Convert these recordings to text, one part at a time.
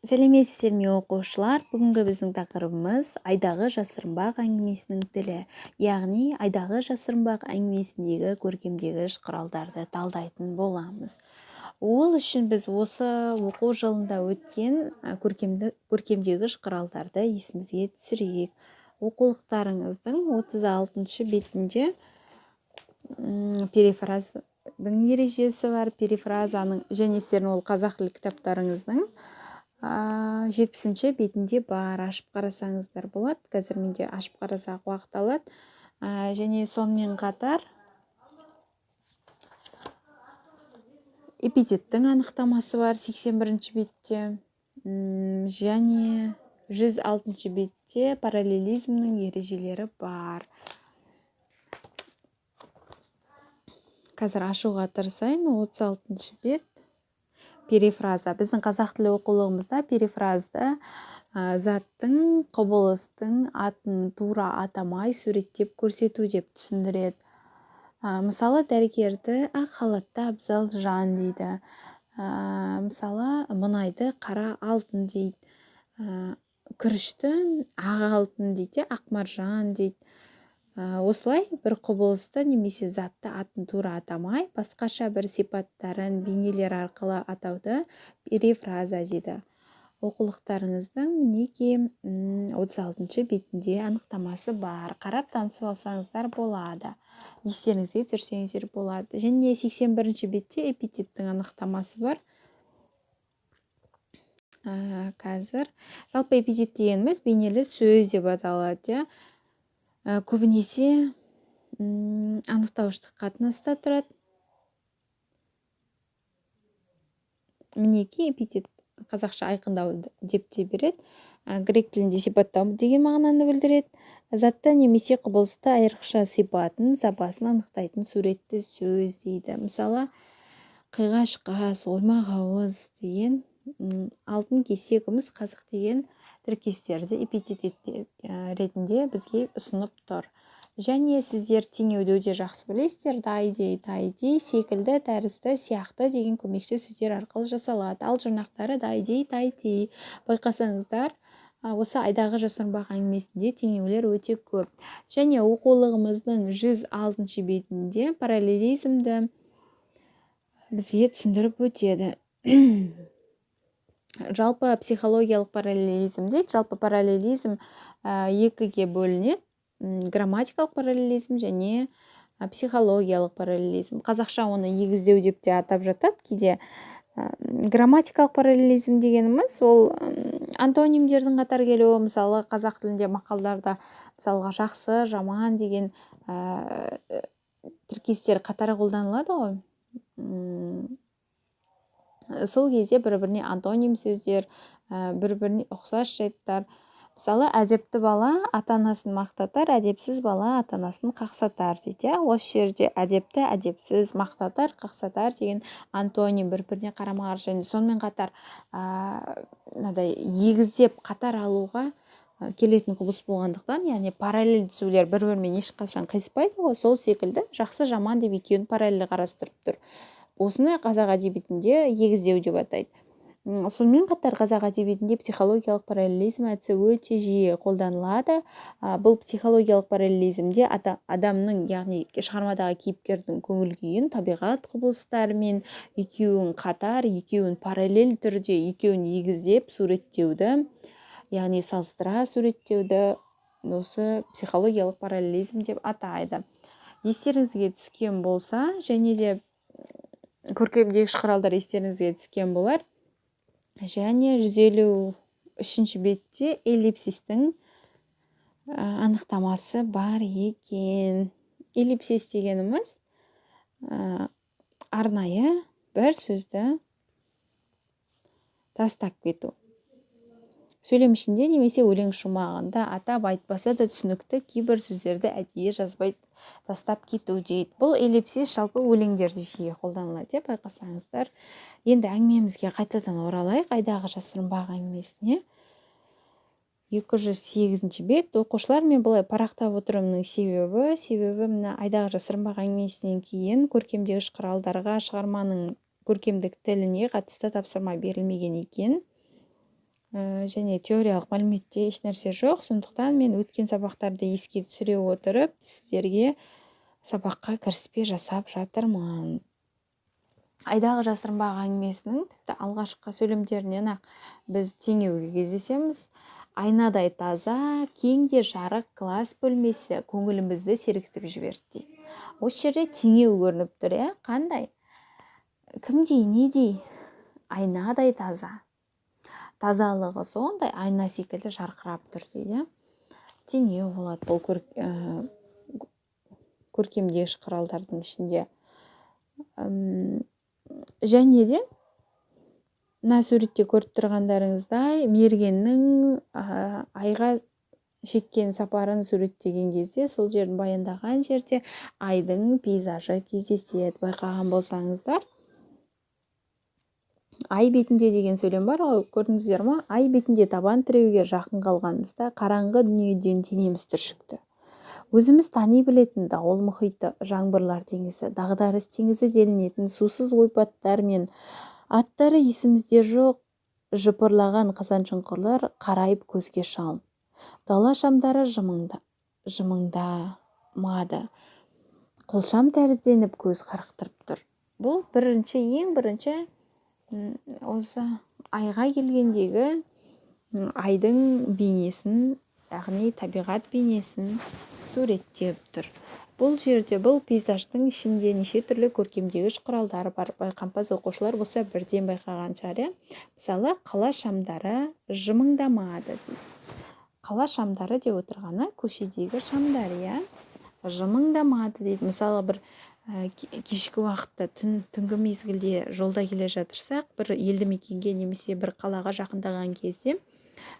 Сәлеметсіздер ме оқушылар? Бүгінгі біздің тақырыбымыз айдағы жасырынбақ әңгімесінің тілі, яғни айдағы жасырынбақ әңгімесіндегі көркемдегіш құралдарды талдайтын боламыз. Ол үшін біз осы оқу жылында өткен көркемдегіш құралдарды есімізге түсірейік. Оқулықтарыңыздың 36-шы бетінде перифразаның ережесі бар. Перифразаның және сіздердің ол қазақ тілі кітаптарыңыздың 70-ші бетінде бар. Ашып қарасаңыздар болады. Қазір менде ашып қарасақ уақыт алады. Және сонымен қатар эпитеттің анықтамасы бар 81-ші бетте. Және 106-ші бетте параллелизмнің ережелері бар. Қазір ашуға тырысайын. 36-ші бет. Перифраза. Біздің қазақ тілі оқулығымызда перифразды заттың, құбылыстың атын тура атамай суреттеп көрсету деп түсіндіреді. Мысалы, дәрігерді ақ халатты абзал жан дейді. Мысалы, мұнайды қара алтын дейді. Күрішті ақ алтын дейді, ақ маржан дейді. Осылай бір құбылысты немесе затты атын тура атамай, басқаша бір сипаттарын бейнелер арқылы атауды перифраза дейді. Оқулықтарыңыздың мінеки 36-ші бетінде анықтамасы бар. Қарап танысып алсаңыздар болады. Естеріңізге түсірсеңіздер болады. Және 81-ші бетте эпитеттің анықтамасы бар. Қазір жалпы эпитет дегеніміз бейнелі сөз деп аталады. Көбінесе анықтауыштық қатынаста тұрады. Мінеки эпитет қазақша айқындау деп те береді. Грек тілінде сипаттау деген мағынаны білдіреді. Затты немесе құбылысты айрықша сипатын, сапасын анықтайтын суретті сөз дейді. Мысалы, қиғаш қас, оймақ ауыз деген, алтын кесе, күміс қасық деген тіркестерді эпитет ретінде бізге ұсынып тұр. Және сіздер теңеуді өте жақсы білесіздер. Дайдей, тайдей, секілді, тәрізді, сияқты деген көмекші сөздер арқылы жасалады. Ал жұрнақтары дайдей, тайдей. Байқасаңыздар, осы айдағы жасырынбақ әңгімесінде теңеулер өте көп. Және оқулығымыздың 106-ші бетінде параллелизмді бізге түсіндіріп өтеді. Жалпы психологиялық параллелизм дейді. Жалпы параллелизм екіге бөлінеді. Грамматикалық параллелизм және психологиялық параллелизм. Қазақша оны егіздеу деп те атап жатады кейде. Грамматикалық параллелизм дегеніміз ол антонимдердің қатар келуі. Мысалы, қазақ тілінде мақалдарда мысалға жақсы, жаман деген тіркестер қатар қолданылады ғой. Сол кезде бір-біріне антоним сөздер, бір-біріне ұқсас жайттар. Мысалы, әдепті бала ата-анасын мақтатар, әдепсіз бала ата-анасын қақсатар дейді. Осы жерде әдепті, әдепсіз, мақтатар, қақсатар деген антоним бір-біріне қарама-қарсы. Және сонымен қатар егіздеп қатар алуға келетін құбылыс болғандықтан, яғни параллель түзулер бір-бірімен ешқашан қиыспайды ғой. Сол секілді жақсы, жаман деп екеуін параллель қарастырып тұр. Осыны қазақ әдебиетінде егіздеу деп атайды. Сонымен қатар қазақ әдебиетінде психологиялық параллелизм әдісі өте жиі қолданылады. Бұл психологиялық параллелизмде адамның, яғни шығармадағы кейіпкердің көңіл күйін табиғат құбылыстарымен екеуін қатар, екеуін параллель түрде, екеуін егіздеп суреттеуді, яғни салыстыра суреттеуді осы психологиялық параллелизм деп атайды. Естеріңізге түскен болса, және де көркемдегіш құралдар естеріңізге түскен болар. Және 153-ші бетте эллипсистің анықтамасы бар екен. Эллипсис дегеніміз арнайы бір сөзді тастап кету. Сөйлем ішінде немесе өлең шумағында атап айтпаса да түсінікті кейбір сөздерді әдейі жазбай тастап кету дейді. Бұл эллипсис жалпы өлеңдерде жиі қолданылады деп байқасаңыздар. Енді әңгімемізге қайтадан оралайық. Айдағы жасырынбақ әңгімесіне. 208-ші бет. Оқушылар, мен бұлай парақтап отыруымның себебі мына айдағы жасырынбақ әңгімесінен кейін көркемдегіш құралдарға шығарманың көркемдік тіліне қатысты тапсырма берілмеген екен. және теориялық мәліметте еш нәрсе жоқ. Сондықтан мен өткен сабақтарды еске түсіре отырып сіздерге сабаққа кіріспе жасап жатырмын. Айдағы жасырынбақ әңгімесінің тіпті алғашқы сөйлемдерінен ақ біз теңеуге кездесеміз. Айнадай таза, кең де жарық класс бөлмесі көңілімізді сергітіп жіберді дейді. Осы жерде теңеу көрініп тұр, қандай? Кімдей, недей? Айнадай таза. Тазалығы сондай айна секілді жарқырап тұр дейді. Теңеу болады бұл көркемдегіш құралдардың ішінде. Және де мына суретте көріп тұрғандарыңыздай мергеннің айға шеккен сапарын суреттеген кезде сол жерін баяндаған жерде айдың пейзажы кездеседі. Байқаған болсаңыздар, ай бетінде деген сөйлем бар ғой, көрдіңіздер ме? Ай бетінде табан тіреуге жақын қалғанымызда қараңғы дүниеден тенеміз түршікті. Өзіміз тани білетін дауыл мұхиты, жаңбырлар теңізі, дағдарыс теңізі делінетін сусыз ойпаттар мен аттары есімізде жоқ жыпырлаған қазаншұңқырлар қарайып көзге шалын. Дала шамдары жымыңдамады. Қолшам тәрізденіп көз қарықтырып тұр. Бұл ең бірінші осы айға келгендегі айдың бейнесін, яғни табиғат бейнесін суреттеп тұр. Бұл жерде бұл пейзаждың ішінде неше түрлі көркемдегіш құралдары бар. Байқампаз оқушылар болса бірден байқаған шығар. Мысалы, қала шамдары жымыңдамады дейді. Қала шамдары деп отырғаны көшедегі шамдар, жымыңдамады дейді. Мысалы, бір кешкі уақытта түнгі мезгілде жолда келе жатырсақ, бір елді мекенге немесе бір қалаға жақындаған кезде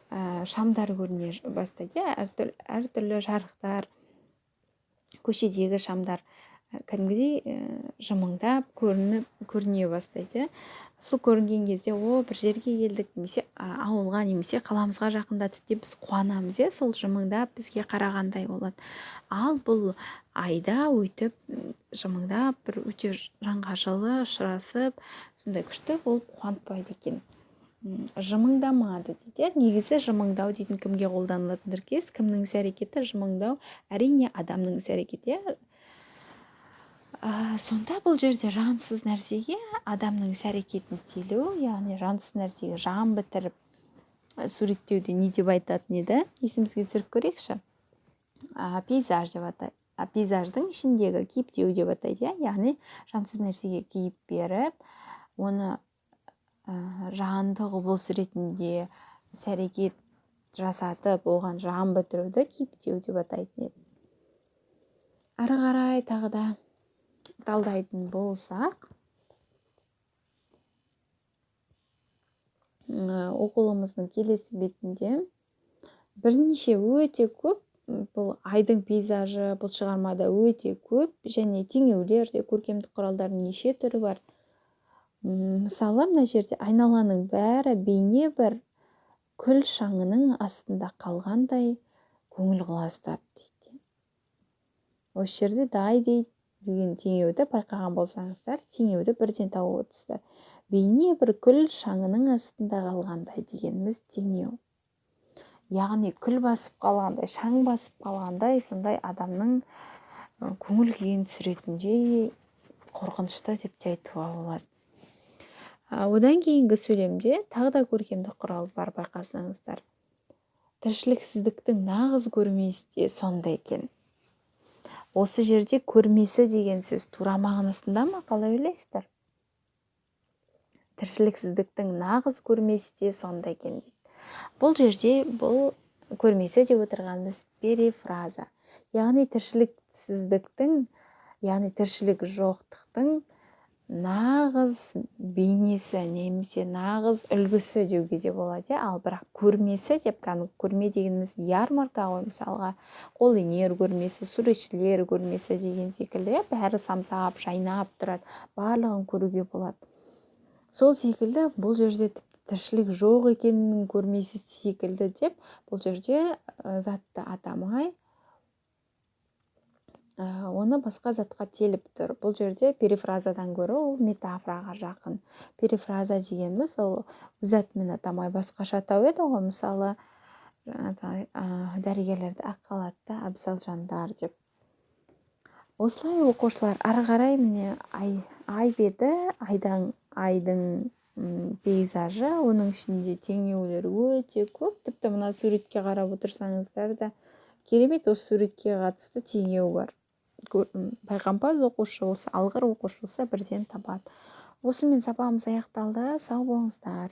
шамдар көріне бастайды. Әртүрлі жарықтар, көшедегі шамдар кәдімгідей жымыңдап көріне бастайды. Сол көрінген кезде бір жерге келдік, немесе ауылға, немесе қаламызға жақындадық деп біз қуанамыз, сол жымыңдап бізге қарағандай болады. Ал бұл айда өйтіп жымыңдап бір өте жанға жылы ұшырасып, сондай күшті болып қуантпайды екен. Жымыңдамады дейді. Негізі жымыңдау дейтін кімге қолданылатын тіркес? Кімнің іс-әрекеті? Жымыңдау әрине адамның іс-әрекеті. Сонда бұл жерде жансыз нәрсеге адамның іс-әрекетін телу, яғни жансыз нәрсеге жан бітіріп суреттеуде не деп айтатын еді? Есімізге түсіріп көрейікші. Пейзаж деп атайды. Пейзаждың ішіндегі кейіптеу деп атайды, яғни жансыз нәрсеге кейіп беріп, оны жанды құбылыс ретінде іс-әрекет жасатып, оған жан бітіруді кейіптеу деп атайтын еді. Ары қарай тағы да талдайтын болсақ, оқулығымыздың келесі бетінде бірнеше өте көп, бұл айдың пейзажы бұл шығармада өте көп, және теңеулер де, көркемдік құралдардың неше түрі бар. Мысалы, мына жерде айналаның бәрі бейне бір күл шаңының астында қалғандай көңіл құлазытады дейді. Осы жерде дай деген теңеуді байқаған болсаңыздар, теңеуді бірден тауып отырсыздар. Бейне бір күл шаңының астында қалғандай дегеніміз теңеу. Яғни күл басып қалғандай, шаң басып қалғандай, сондай адамның көңіл күйін түсіретіндей қорқынышты деп те айтуға болады. Одан кейінгі сөйлемде тағы да көркемдік құрал бар, байқасаңыздар. Тіршіліксіздіктің нағыз көрмесі де сонда екен. Осы жерде көрмесі деген сөз тура мағынасында ма, қалай ойлайсыздар? Тіршіліксіздіктің нағыз көрмесі де сонда екен дейді. Бұл жерде бұл көрмесі деп отырғанымыз перифраза. Яғни тіршіліксіздіктің, яғни тіршілік жоқтықтың нағыз бейнесі, немесе нағыз үлгісі деуге де болады. Ал бірақ көрмесі деп, көрме дегеніміз ярмарка ғой, мысалға қолөнер көрмесі, суретшілер көрмесі деген секілді, бәрі самсап, жайнап тұрады, барлығын көруге болады. Сол секілді бұл жерде тіршілік жоқ екенінің көрмесі секілді деп, бұл жерде затты атамай оны басқа затқа теліп тұр. Бұл жерде перифразадан гөрі ол метафораға жақын. Перифраза дегеніміз ол затымен атамай басқаша атау еді ғой, мысалы дәрігерлерді ақ халатты абзал жандар деп. Осылай оқушылар ары қарай міне ай беті, айдың пейзажы, оның ішінде теңеулер өте көп. Тіпті мына суретке қарап отырсаңыздар да керемет, осы суретке қатысты теңеу бар. Байқампаз оқушы болса, алғыр оқушы болса бірден табады. Осымен сабағымыз аяқталды. Сау болыңыздар.